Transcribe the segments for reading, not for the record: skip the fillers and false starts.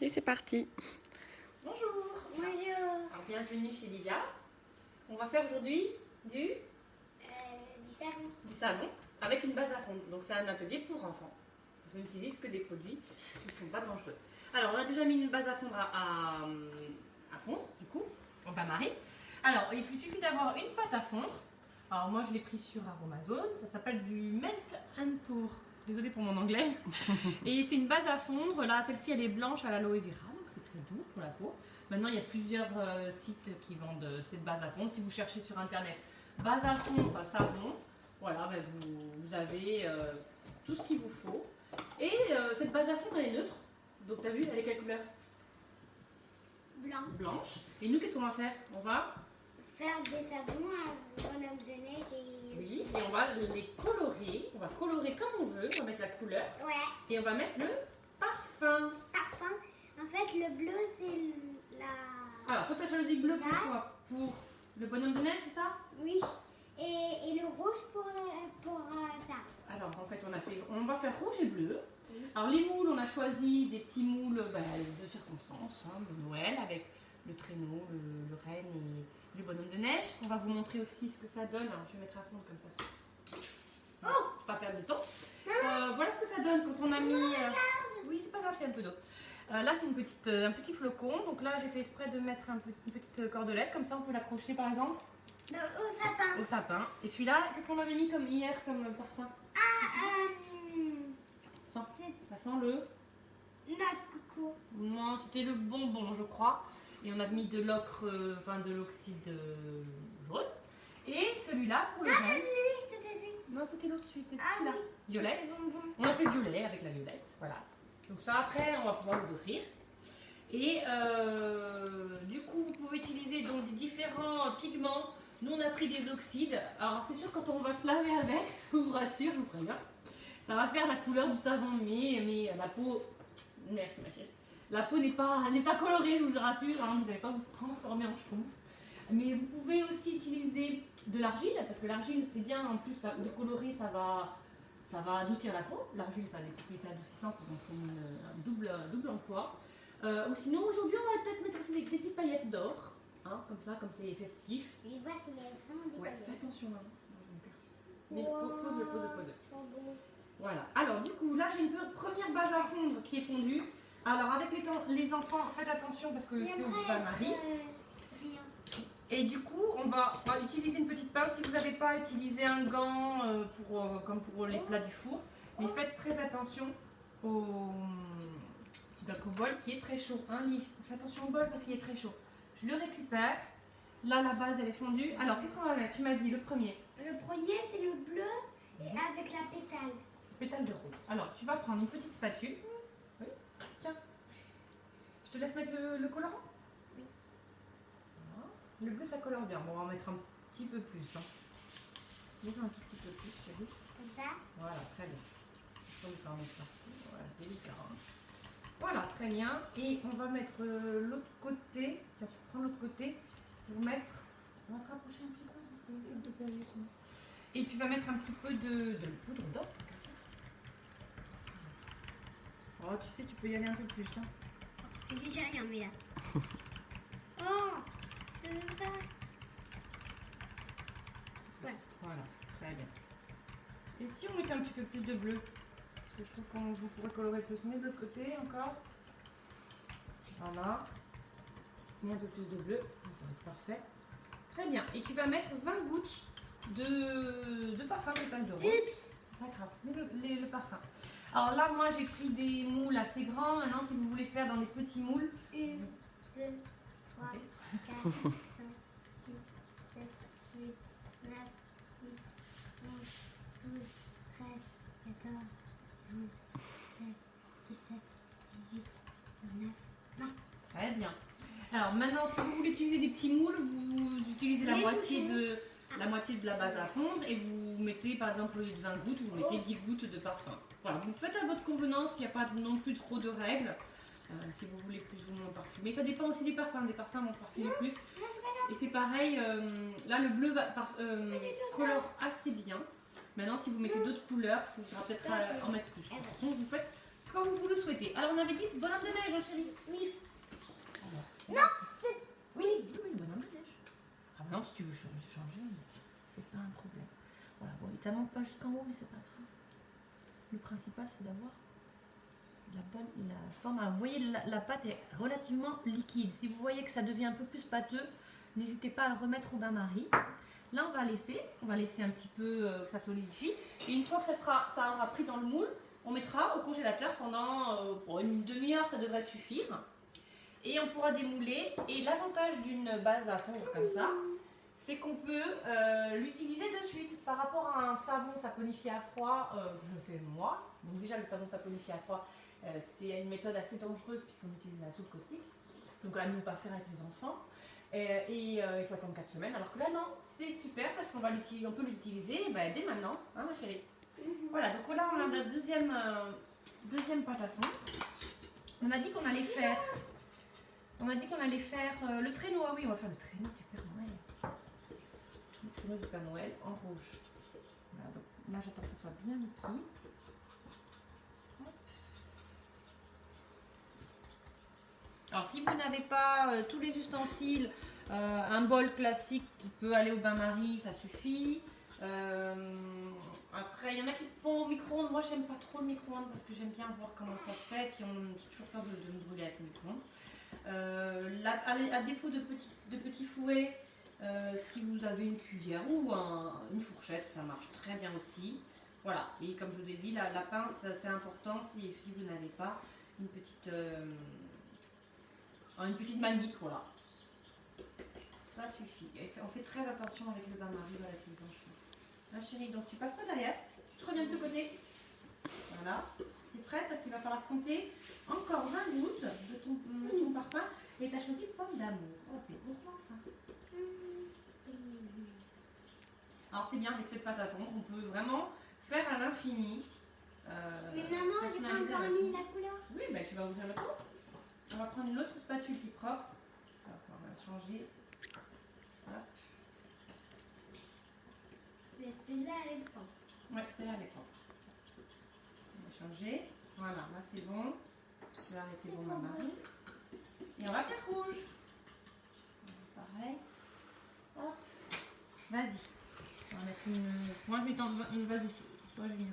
Et c'est parti. Bonjour. Bonjour. Alors, bienvenue chez Lydia. On va faire aujourd'hui du savon avec une base à fondre. Donc c'est un atelier pour enfants. Parce qu'on n'utilise que des produits qui ne sont pas dangereux. Alors on a déjà mis une base à fondre à fondre, du coup, en bain-marie. Alors il suffit d'avoir une pâte à fondre. Alors moi je l'ai pris sur Aromazone. Ça s'appelle du Melt and Pour. Désolée pour mon anglais. Et c'est une base à fondre. Là, celle-ci elle est blanche à l'aloe vera. Donc c'est très doux pour la peau. Maintenant il y a plusieurs sites qui vendent cette base à fondre. Si vous cherchez sur internet base à fondre savon, voilà, ben vous avez tout ce qu'il vous faut. Et cette base à fondre elle est neutre. Donc tu as vu, elle est quelle couleur? Blanche. Et nous qu'est-ce qu'on va faire? On va faire des savons à bonhomme de neige et... Oui, et on va les colorer. On va colorer comme on veut. On va mettre la couleur. Ouais. Et on va mettre le parfum. Parfum. En fait, le bleu, c'est la... Alors, toi, tu as choisi bleu pour Là. quoi? Pour le bonhomme de neige, c'est ça? Oui. Et le rouge pour ça. Alors, en fait, on va faire rouge et bleu. Alors, les moules, on a choisi des petits moules de circonstance, hein, de Noël, avec le traîneau, le renne et le bonhomme de neige. On va vous montrer aussi ce que ça donne. Alors, je vais mettre à fond comme ça. Pas perdre de temps. Voilà ce que ça donne quand on a mis... Oui, c'est pas grave, c'est un peu d'eau. Là, c'est un petit flocon. Donc là, j'ai fait exprès de mettre une petite cordelette. Comme ça, on peut l'accrocher, par exemple, Au sapin. au sapin. Et celui-là, qu'est-ce qu'on avait mis comme hier comme parfum? Ça sent le... Notre coucou. Non, c'était le bonbon, je crois. Et on a mis de l'ocre, de l'oxyde jaune. Et celui-là pour le Ah, renne. c'était lui. Non, c'était l'autre suite. C'était Ah celui-là. oui. Violette. C'est bonbon. On a fait violet avec la violette. Voilà. Donc ça, après, on va pouvoir les offrir. Et du coup, vous pouvez utiliser donc des différents pigments. Nous, on a pris des oxydes. Alors, c'est sûr, quand on va se laver avec, je vous rassure, je vous préviens, ça va faire la couleur du savon. Mais la peau... Merci, ma chérie. La peau n'est pas colorée, je vous rassure. Hein, vous n'allez pas vous transformer en schtroumpf. Mais vous pouvez aussi utiliser de l'argile, parce que l'argile, c'est bien. En plus, de colorer, ça va adoucir la peau. L'argile, ça a des propriétés adoucissantes, donc c'est un double emploi. Ou sinon, aujourd'hui, on va peut-être mettre aussi des petites paillettes d'or, hein, comme c'est festif. Je vois s'il y a vraiment des Ouais, fais paillettes. attention. Hein. Mais Wow. pose. Trop beau. Voilà. Alors, du coup, là, j'ai une première base à fondre qui est fondue. Alors, avec les enfants, faites attention parce que c'est au bain-marie. Rien. Et du coup, on va utiliser une petite pince. Si vous n'avez pas utilisé un gant comme pour les plats du four, mais faites très attention au bol qui est très chaud. Hein, Lily, faites attention au bol parce qu'il est très chaud. Je le récupère. Là, la base, elle est fondue. Alors, qu'est-ce qu'on va mettre? Tu m'as dit le premier. Le premier, c'est le bleu et avec la pétale. Pétale de rose. Alors, tu vas prendre une petite spatule. Oui. Tiens. Je te laisse mettre le colorant? Oui. Voilà. Le bleu, ça colore bien. Bon, on va en mettre un petit peu plus. Hein. Mets un tout petit peu plus, chérie. Comme ça. Voilà, très bien. Comme ça, on met ça. Voilà, délicat. Hein. Voilà, très bien. Et on va mettre l'autre côté. Tiens, tu prends l'autre côté pour mettre... On va se rapprocher un petit peu parce que c'est un peu périlleux sinon. Et tu vas mettre un petit peu de poudre d'or. Oh, tu sais, tu peux y aller un peu plus. Hein. J'ai déjà rien mis là. Oh, c'est ça. Ouais. Voilà, très bien. Et si on mettait un petit peu plus de bleu? Parce que je trouve qu'on vous pourrait colorer plus. Mais de l'autre côté encore. Voilà. Et un peu plus de bleu. Ça va être parfait. Très bien. Et tu vas mettre 20 gouttes de parfum pétale de rose. C'est pas grave. Mais le parfum. Alors là, moi, j'ai pris des moules assez grands. Maintenant, si vous voulez faire dans des petits moules. 1, 2, 3, 4, 5, 6, 7, 8, 9, 10, 11, 12, 13, 14, 15, 16, 17, 18, 19, 20. Très bien. Alors maintenant, si vous voulez utiliser des petits moules, vous utilisez la moitié de la base à fondre et vous mettez par exemple au lieu de 20 gouttes, vous mettez 10 gouttes de parfum. Voilà, vous faites à votre convenance, il n'y a pas non plus trop de règles. Si vous voulez plus ou moins parfumer. Ça dépend aussi des parfums vont parfumer plus. Et c'est pareil, là le bleu colore assez bien. Maintenant, si vous mettez d'autres couleurs, il faudra peut-être en mettre plus. De toute façon, vous faites comme vous le souhaitez. Alors on avait dit bonhomme de neige, hein, chérie. Oui. Alors, Non, c'est... oui, le bonhomme de neige. Ah bah non, si tu veux changer, c'est pas un problème. Voilà, bon, il ne monte pas jusqu'en haut, mais c'est pas grave. Le principal, c'est d'avoir la forme. Alors, vous voyez, la pâte est relativement liquide. Si vous voyez que ça devient un peu plus pâteux, n'hésitez pas à le remettre au bain-marie. Là, on va laisser un petit peu que ça solidifie. Et une fois que ça aura pris dans le moule, on mettra au congélateur pendant pour une demi-heure, ça devrait suffire. Et on pourra démouler. Et l'avantage d'une base à fondre comme ça, c'est qu'on peut l'utiliser de suite. Par rapport à un savon saponifié à froid, je fais moi. Donc déjà, le savon saponifié à froid, c'est une méthode assez dangereuse puisqu'on utilise la soude caustique. Donc à ne pas faire avec les enfants. Il faut attendre 4 semaines. Alors que là, non, c'est super parce qu'on peut l'utiliser dès maintenant, hein, ma chérie. Voilà, donc là, on a la deuxième pâte à fond. On a dit qu'on allait faire... le traîneau. Ah oui, on va faire le traîneau du Père Noël. Le traîneau du Père Noël en rouge. Voilà, donc là, j'attends que ça soit bien liquide. Alors, si vous n'avez pas tous les ustensiles, un bol classique qui peut aller au bain-marie, ça suffit. Après, il y en a qui font au micro-ondes. Moi, j'aime pas trop le micro-ondes parce que j'aime bien voir comment ça se fait. Puis, j'ai toujours peur de me brûler avec le micro-ondes. À défaut de petits fouets, si vous avez une cuillère ou une fourchette, ça marche très bien aussi. Voilà, et comme je vous ai dit, la pince, c'est important si vous n'avez pas une petite manip, voilà. Ça suffit. On fait très attention avec le bain-marie avec les enfants. Là, chérie, donc tu passes pas derrière, tu te reviens de ce côté. Voilà. Tu es prête parce qu'il va falloir compter encore 20 gouttes de ton parfum. Et tu as choisi pomme d'amour. Oh, c'est gourmand ça. Alors, c'est bien avec cette pâte à fondre, on peut vraiment faire à l'infini. Mais maman, j'ai pas encore mis la couleur. Oui, tu vas ouvrir le pot. On va prendre une autre spatule qui est propre. Alors, on va changer. Voilà. Mais celle-là, elle est propre. Ouais, celle-là, elle est propre. On va changer. Voilà, là c'est bon. Je vais arrêter mon bain-marie. Et on va faire rouge. Pareil. Hop. Vas-y. On va mettre une. Moi, je vais t'en. Vas-y, soit je vais.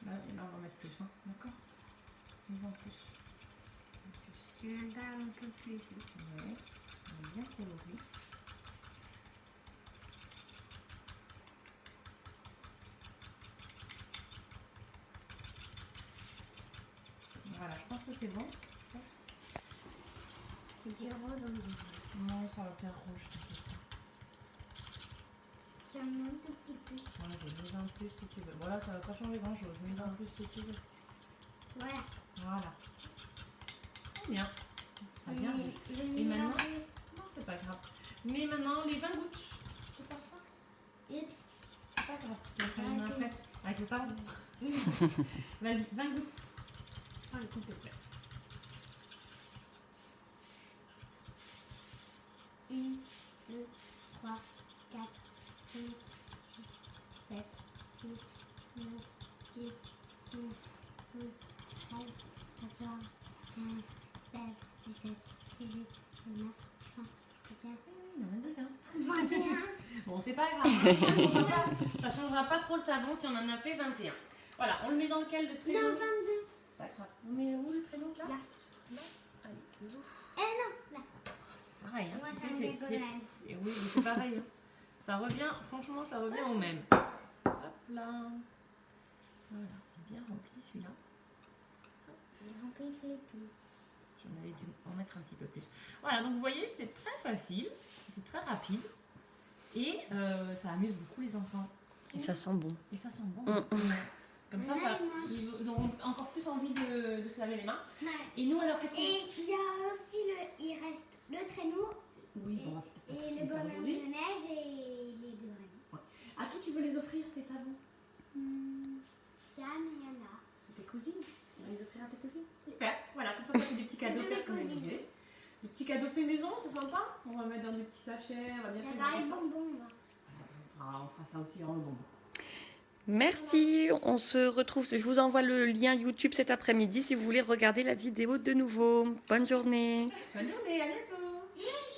Là, et là, on va mettre plus. Hein. D'accord. Mise en plus. Il y en a un peu plus. Ouais. On va bien colorer. Voilà, je pense que c'est bon. C'est du rose en disant. Non, ça va faire rouge. J'en ai un tout petit peu. Ouais, je mets un plus si tu veux. Voilà, ça va pas changer grand chose. Mets un plus si tu veux. Voilà. Voilà. Très bien. Très bien. Et maintenant, non, c'est pas grave. Mais maintenant, les 20 gouttes de parfum. Oups. C'est pas grave. Tu vas faire une main après. Avec le savon. Vas-y, 20 gouttes. Allez, s'il te plaît. 1, 2, 3, 4, 5, 6, 7, 8, 9, 10, 11, 12, 13, 14, 15, 16, 17, 18, 19, 20, 21. Il en a déjà. 21. Bon, c'est pas grave. Ça changera pas trop le savon si on en a fait 21. Voilà, on le met dans lequel le traîneau? Non, 22. Pas grave. On met où le traîneau là? Là. Allez, zouf. Non, là. Pareil, hein. Moi, Tu ça sais, me dégueulasse. oui, mais c'est pareil. Hein. Ça revient, franchement, ça revient au même. Hop là. Voilà, bien rempli celui-là. J'en avais dû en mettre un petit peu plus. Voilà, donc vous voyez, c'est très facile, c'est très rapide. Et ça amuse beaucoup les enfants. Et ça sent bon. Et ça sent bon. Comme ça, ils auront encore plus envie de se laver les mains. Ouais. Et nous, alors, qu'est-ce qu'on... Et il y a aussi il reste le traîneau Oui, on va peut-être pas et tout le faire bonhomme aujourd'hui. de neige et les deux reines. À qui tu veux les offrir, tes savons? Jeanne et Anna. C'est tes cousines. Tu vas les offrir à tes cousines? Super. Voilà, comme ça, ça fait des petits cadeaux C'est de mes personnalisés. Des petits cadeaux faits maison, c'est sympa. On va mettre dans des petits sachets, on va bien Il y faire a ça. des bonbons. Là. On fera ça aussi en bonbon. Merci, on se retrouve, je vous envoie le lien YouTube cet après-midi si vous voulez regarder la vidéo de nouveau. Bonne journée. Bonne journée, à bientôt.